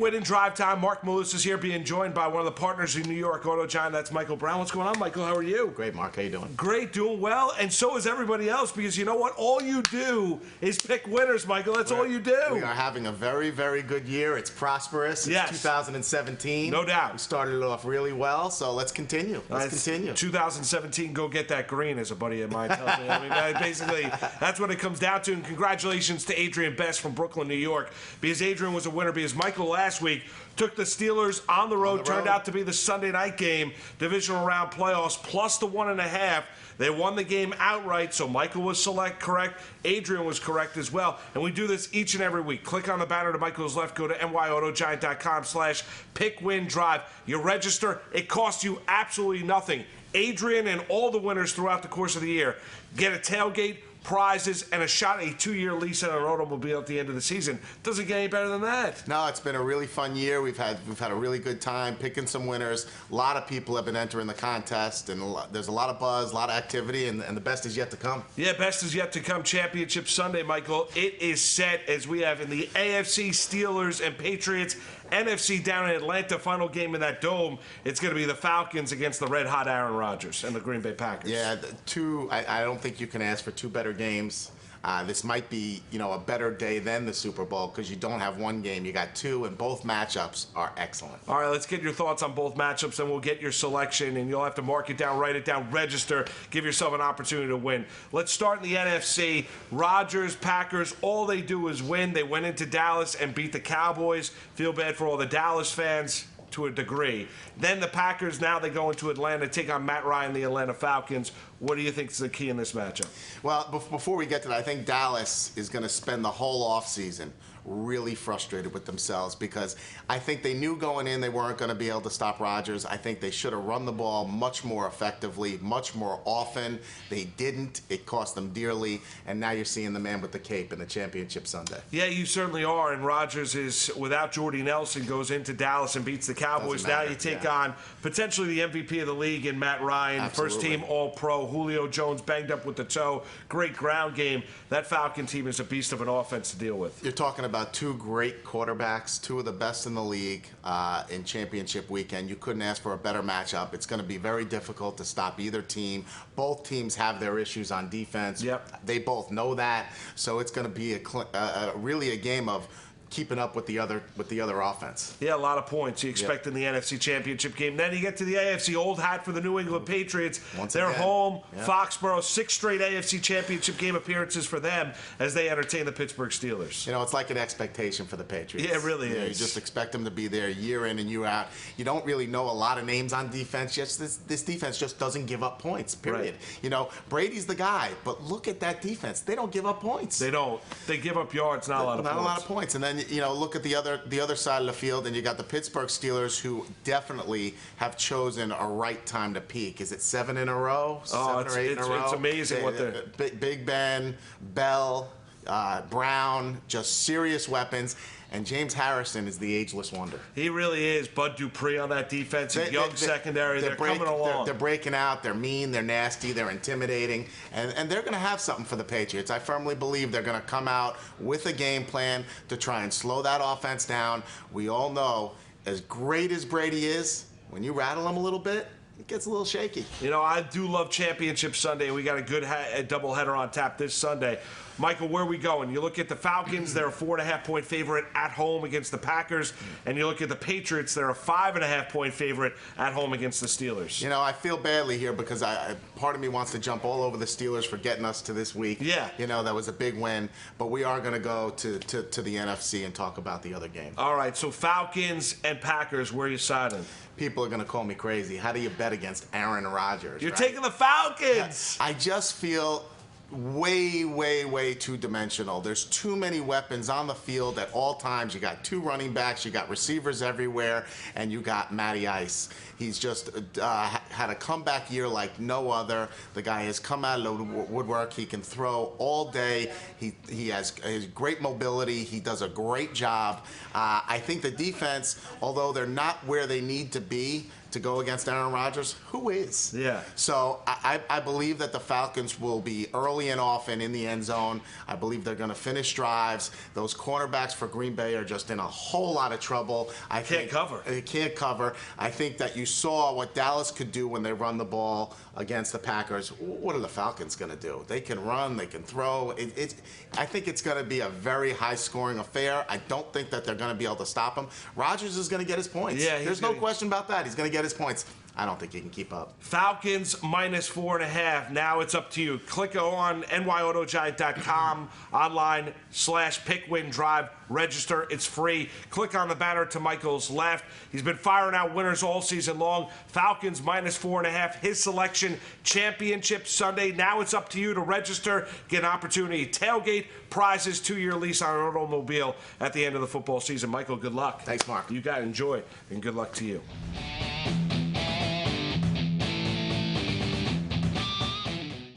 Win and Drive Time. Marc Malusis here, being joined by one of the partners in New York Auto Giant. That's Michael Brown. What's going on, Michael? How are you? Great, Mark. How you doing? Great, doing well, and so is everybody else, because you know what? All you do is pick winners, Michael. That's all you do. We are having a very, very good year. It's prosperous. It's 2017. No doubt. We started it off really well, so let's continue. Let's continue. 2017, go get that green, as a buddy of mine tells me. I mean, basically, that's what it comes down to, and congratulations to Adrian Best from Brooklyn, New York, because Adrian was a winner, because Michael last week took the Steelers on the road. Turned out to be the Sunday night game, divisional round playoffs, plus the 1.5. They won the game outright, so Michael was correct. Adrian was correct as well. And we do this each and every week. Click on the banner to Michael's left. Go to nyautogiant.com/pick-win-drive. You register. It costs you absolutely nothing. Adrian and all the winners throughout the course of the year get a tailgate, prizes, and a shot at a 2-year lease on an automobile at the end of the season. Doesn't get any better than that. No, it's been a really fun year. We've had a really good time picking some winners. A lot of people have been entering the contest, and there's a lot of buzz, a lot of activity, and the best is yet to come. Yeah, best is yet to come. Championship Sunday, Michael. It is set as we have in the AFC, Steelers and Patriots. NFC down in Atlanta, final game in that dome. It's going to be the Falcons against the red-hot Aaron Rodgers and the Green Bay Packers. Yeah, I don't think you can ask for two better games. This might be, a better day than the Super Bowl, because you don't have one game, you got two, and both matchups are excellent. All right, let's get your thoughts on both matchups, and we'll get your selection, and you'll have to mark it down, write it down, register, give yourself an opportunity to win. Let's start in the NFC. Rodgers, Packers, all they do is win. They went into Dallas and beat the Cowboys. Feel bad for all the Dallas fans to a degree. Then the Packers, now they go into Atlanta, take on Matt Ryan, the Atlanta Falcons. What do you think is the key in this matchup? Well, before we get to that, I think Dallas is going to spend the whole offseason really frustrated with themselves, because I think they knew going in they weren't going to be able to stop Rodgers. I think they should have run the ball much more effectively, much more often. They didn't. It cost them dearly, and now you're seeing the man with the cape in the championship Sunday. Yeah, you certainly are, and Rodgers is, without Jordy Nelson, goes into Dallas and beats the Cowboys. Now you take on potentially the MVP of the league in Matt Ryan, Absolutely. First team All-Pro. Julio Jones banged up with the toe. Great ground game. That Falcon team is a beast of an offense to deal with. You're talking about two great quarterbacks, two of the best in the league in championship weekend. You couldn't ask for a better matchup. It's going to be very difficult to stop either team. Both teams have their issues on defense. Yep. They both know that. So it's going to be really a game of keeping up with the other offense. Yeah, a lot of points you expect in the NFC Championship game. Then you get to the AFC, old hat for the New England Patriots. They're home, Foxborough, 6 straight AFC Championship game appearances for them as they entertain the Pittsburgh Steelers. It's like an expectation for the Patriots. Yeah, it really is. You just expect them to be there year in and year out. You don't really know a lot of names on defense. This defense just doesn't give up points, period. Right. Brady's the guy, but look at that defense. They don't give up points. They don't. They give up yards, not a lot of points. Not a lot of points. And then look at the other side of the field, and you got the Pittsburgh Steelers, who definitely have chosen a right time to peak. Is it 7 in a row? 7 or 8 in a row? It's amazing what they're... Big Ben, Bell, Brown, just serious weapons. And James Harrison is the ageless wonder. He really is. Bud Dupree on that defense, young secondary. They're coming along. They're breaking out. They're mean. They're nasty. They're intimidating. And they're going to have something for the Patriots. I firmly believe they're going to come out with a game plan to try and slow that offense down. We all know, as great as Brady is, when you rattle him a little bit, it gets a little shaky. I do love Championship Sunday. We got a good doubleheader on tap this Sunday. Michael, where are we going? You look at the Falcons, they're a 4.5-point favorite at home against the Packers. And you look at the Patriots, they're a 5.5-point favorite at home against the Steelers. I feel badly here, because part of me wants to jump all over the Steelers for getting us to this week. Yeah. That was a big win. But we are going to go to the NFC and talk about the other game. All right, so Falcons and Packers, where are you siding? People are going to call me crazy. How do you bet against Aaron Rodgers? You're taking the Falcons. I just feel way too dimensional. There's too many weapons on the field at all times. You got 2 running backs, you got receivers everywhere, and you got Matty Ice. He's just had a comeback year like no other. The guy has come out of the woodwork. He can throw all day. He has great mobility. He does a great job. I think the defense, although they're not where they need to be to go against Aaron Rodgers? Who is? Yeah. So I believe that the Falcons will be early and often in the end zone. I believe they're going to finish drives. Those cornerbacks for Green Bay are just in a whole lot of trouble. Can't cover. They can't cover. I think that you saw what Dallas could do when they run the ball against the Packers. What are the Falcons going to do? They can run. They can throw. I think it's going to be a very high-scoring affair. I don't think that they're going to be able to stop him. Rodgers is going to get his points. Yeah, there's no question about that. He's going to get his points. I don't think he can keep up. Falcons -4.5. Now it's up to you. Click on nyautogiant.com, online /PickWinDrive. Register. It's free. Click on the banner to Michael's left. He's been firing out winners all season long. Falcons -4.5. His selection, Championship Sunday. Now it's up to you to register. Get an opportunity. Tailgate, prizes, 2-year lease on an automobile at the end of the football season. Michael, good luck. Thanks, Mark. You got to enjoy, and good luck to you.